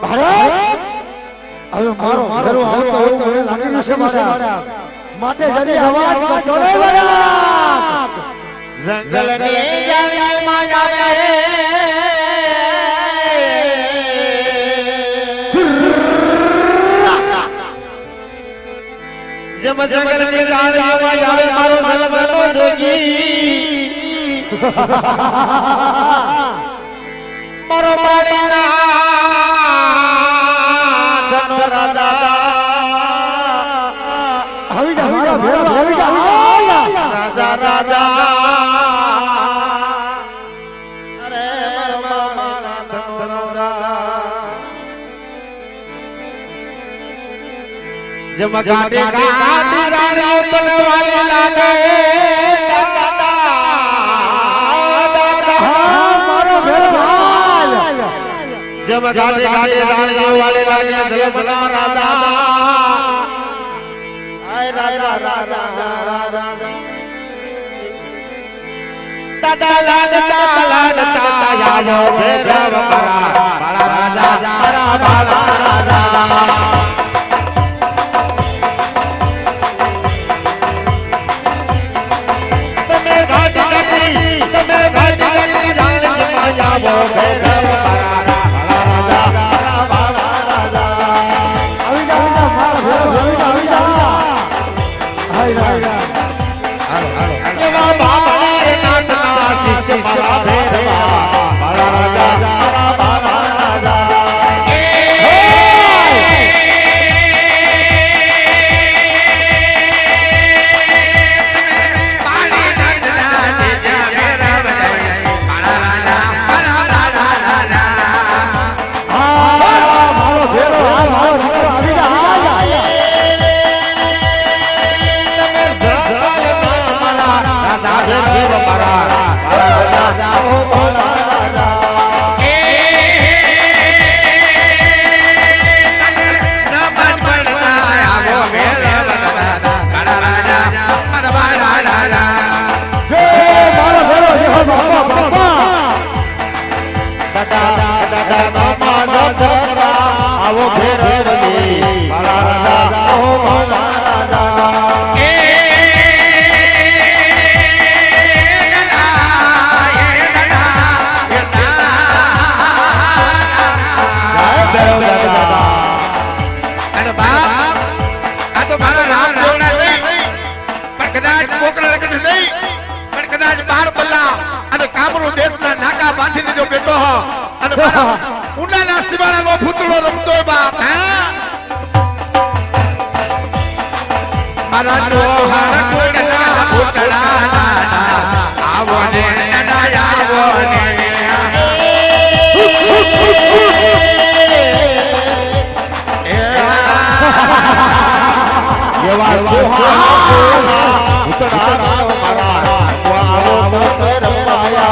હવે મારો ઘરો આવતો એવું લાગી રહ્યું છે મારા માટે જરી અવાજ ચડે વળા જંગલ ની જાળીમાં આવે જમ જંગલ ની જાળીમાં આવે મારો જંગલનો જોગી મારો માળીના ધનો રાજા આવી જા મારા ભેરો આવી જા રાજા રાજા અરે મારા ધનો રાજા જમગાડે ગાડી રાણીઓ બનવાલી લાગે મારો ભેરો જમગાડે ગાડી રાણીઓ વાલે લાગે ધર્મના રાજા આય રાજા રાજા રાજા દાદા લાડતા યાદો ભેરવ બાળા રાજા બાળા રાજા ઉડાના શિવાળાનો ભૂતળો રમતો બાપ મારા જોહાર કોઈના ભૂતળા આવો ને આવો ને એવા ભૂતળા મારા આવો રમાયા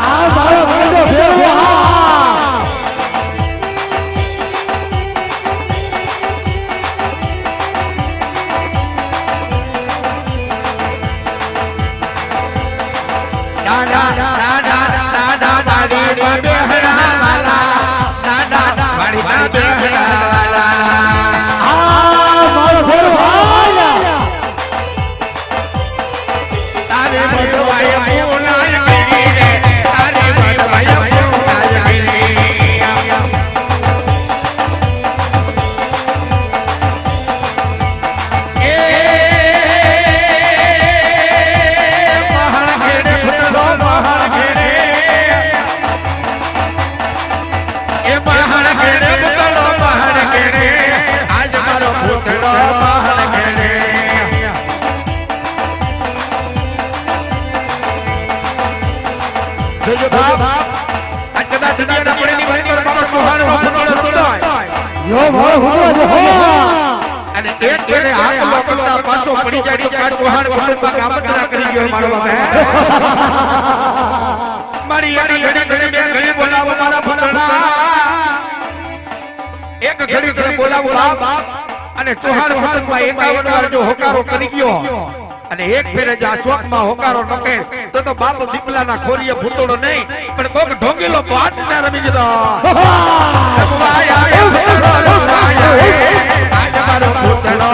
આ મારો ભેરો ભેરો પાછો પડી જાય તો કાટ વહાણ વહાણ કામ કરી ગયો મારો બાપ મારી યારી ઘડી ઘડી બે ઘડી બોલાવો મારા ફટણા એક ઘડી ઘડી બોલાવો બાપ અને તોહાર વહાણમાં 51 વાર જો હોકારો કરી ગયો અને એક ફેરે જો આ ચોકમાં હોકારો નકે તો બાપ દીપલાના ખોરીએ ફૂટોડો નહીં પણ કોક ઢોંગીલો ભાત ના રમી જતો આજ મારો ફૂટડો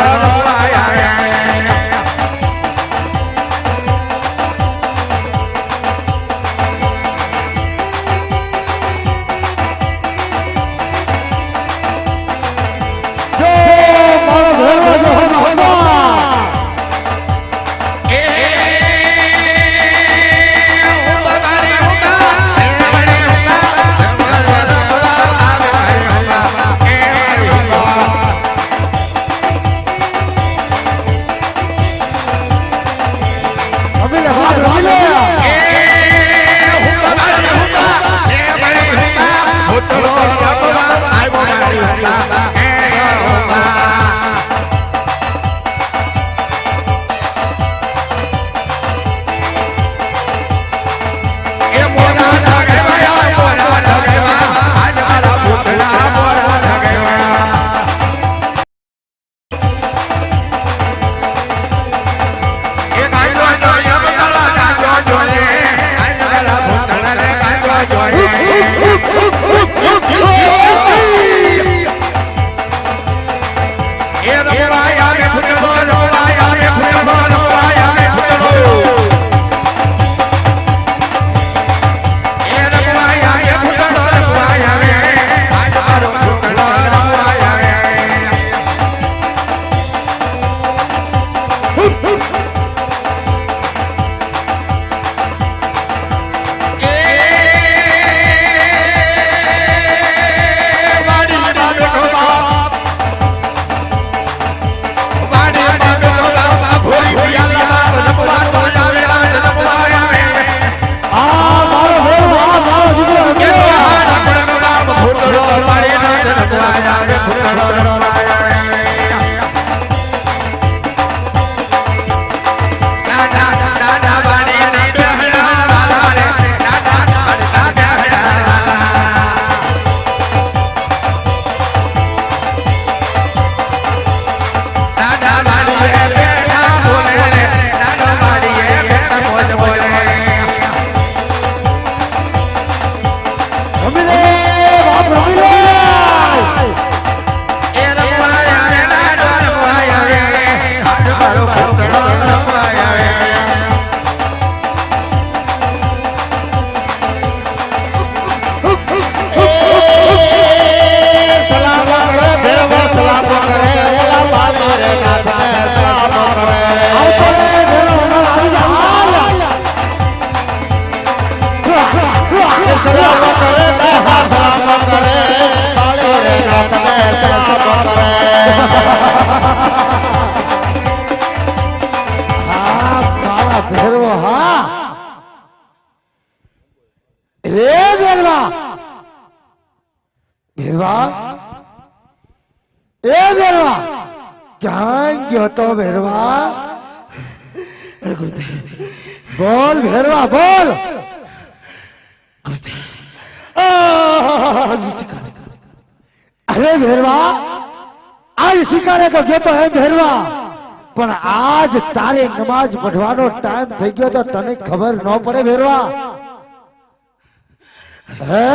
ક્યાં ગયો તો ભેરવા? બોલ ભેરવા બોલ. અરે ભેરવા, આજ શિકારે તો ગયો તો એમ ભેરવા, પણ આજ તારે નમાજ પઢવાનો ટાઈમ થઈ ગયો તો તને ખબર ન પડે ભેરવા? હે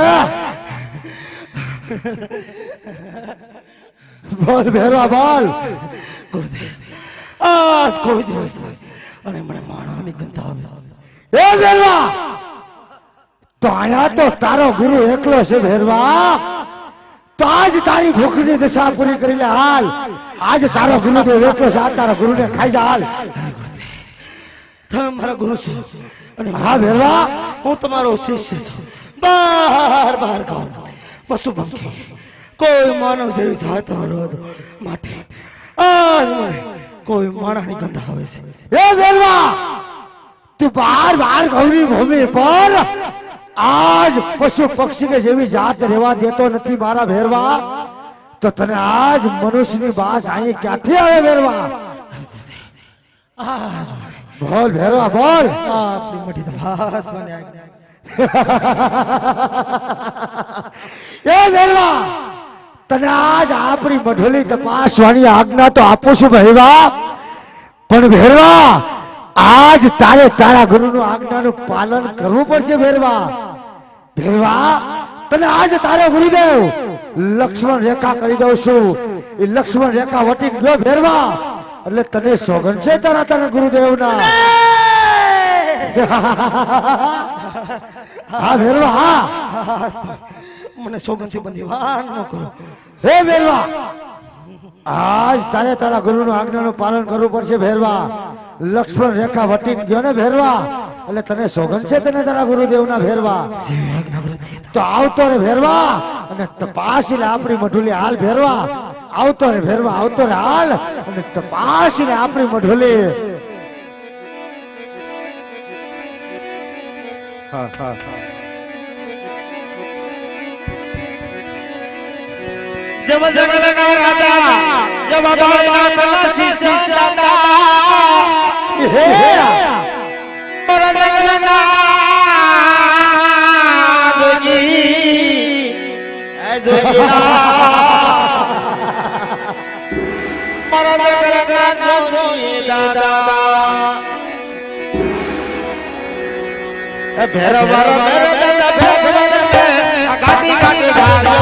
બોલ ભેરવા બોલ. આજ કોઈ દિવસ અને મને માણાની ગંધ આવે. એ ભેરવા, તો આયા તો તારો ગુરુ એકલો છે ભેરવા. તો આજ તારી ભૂખની દશા પૂરી કરી લે હાલ. આજ તારો ગુરુદેવ એકલો છે, આ તારા ગુરુને ખાઈ જા હાલ. તમે મારા ગુરુ છો અને હા ભેરવા, હું તમારો શિષ્ય છું. બાર બાર ગાઉં પશુ પંખી કોઈ માનવ જેવી જાત રોધ માટે આજ મને કોઈ માણાની ગંધ આવે છે. એ ભેરવા, તું બાર બાર ગૌરી ભૂમિ પર આજ પશુ પક્ષી કે જેવી જાત રહેવા દેતો નથી મારા ભેરવા. તો તને આજ મનુષ્યની બાસ અહીં ક્યાંથી આવે ભેરવા? આજ બોલ ભેરવા બોલ. આપણી મઠી તપાસ મને આજ્ઞા. એ ભેરવા, તને આજ આપણી મઢોલી તપાસવાની આજ્ઞા તો આપું છું ભેરવા, પણ ભેરવા આજ તારે તારા ગુરુનું આજ્ઞાનું પાલન કરવું પડશે ભેરવા. ભેરવા, તને આજ તારો ગુરુદેવ લક્ષ્મણ રેખા કરી દઉં છું. એ લક્ષ્મણ રેખા વટી ગયો ભેરવા, એટલે તને સોગન છે તારા ગુરુદેવના. હા ભેરવા હા. મને સોગંદથી બંધીવાન ન કરો. હે ભેરવા, આજ તારે તારા ગુરુનું આજ્ઞાનું પાલન કરવું પડશે ભેરવા. લક્ષ્મણ રેખા વટી ગયો ને ભેરવા, એટલે તને સોગન છે તને તારા ગુરુદેવના ભેરવા. તો આવતો રે ભેરવા અને તપાસીને આપણી મઢુલી હાલ ભેરવા. આવતો રે ભેરવા, આવતો રે હાલ અને તપાસીને આપણી મઢુલી. હા હા જબ જગના રાજા જબ બાળના કલાસી ચાંદા હે મારા જગના જોગી એ જોગીના મારા જગના જોગી દાદા એ ભેરવા ગાડી ગાડી દાદા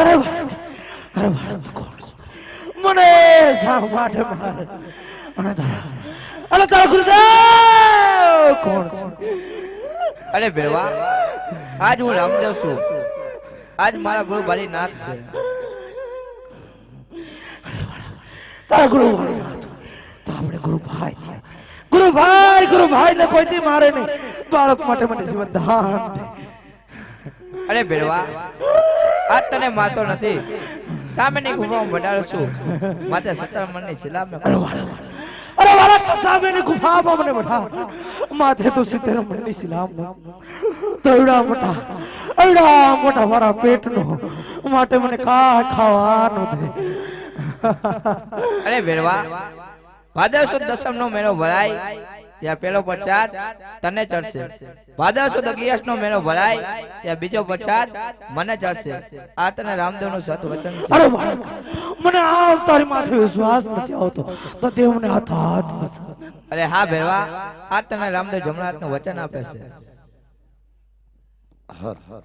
અરે બાળક તો કોણ છે? મને શા માટે મારે? અને તારા ગુરુદેવ કોણ છે? અરે ભેરવા, આજ હું રામદેવ છું. આજ મારા ગુરુ બાલીનાથ છે. તારા ગુરુ બાલીનાથ તો આપણે ગુરુભાઈ ગુરુભાઈ ને કોઈથી મારે નહીં. બાળક માટે મને જીવન દાન દે. અરે ભેરવા, આજ તને મારતો નથી, સામેની ગુફામાં બડાડું છું. માથે 17 મણની શિલા મેં અરે વાળા તો સામેની ગુફામાં મને બઠા, માથે તો 70 મણની શિલા તો એવડા મોટા મારા પેટનો માટે મને ખાવાનું દે. અરે ભેરવા, ભાદર સુદ દસમ નો મેળો ભરાય ત્યાં પેલો પ્રસાદ તને ચડશે. ભાદર સુદ 11 નો મેળો ભરાય ત્યાં બીજો પ્રસાદ મને ચડશે. આ તને રામદેવ નું સત વચન છે. અરે બાળક, મને આમ તારી માથે વિશ્વાસ નથી આવતો તો દેવને હાથ વસાવ. અરે હા ભેરવા, આ તને રામદેવ જમનાથ નું વચન આપે છે. હર હર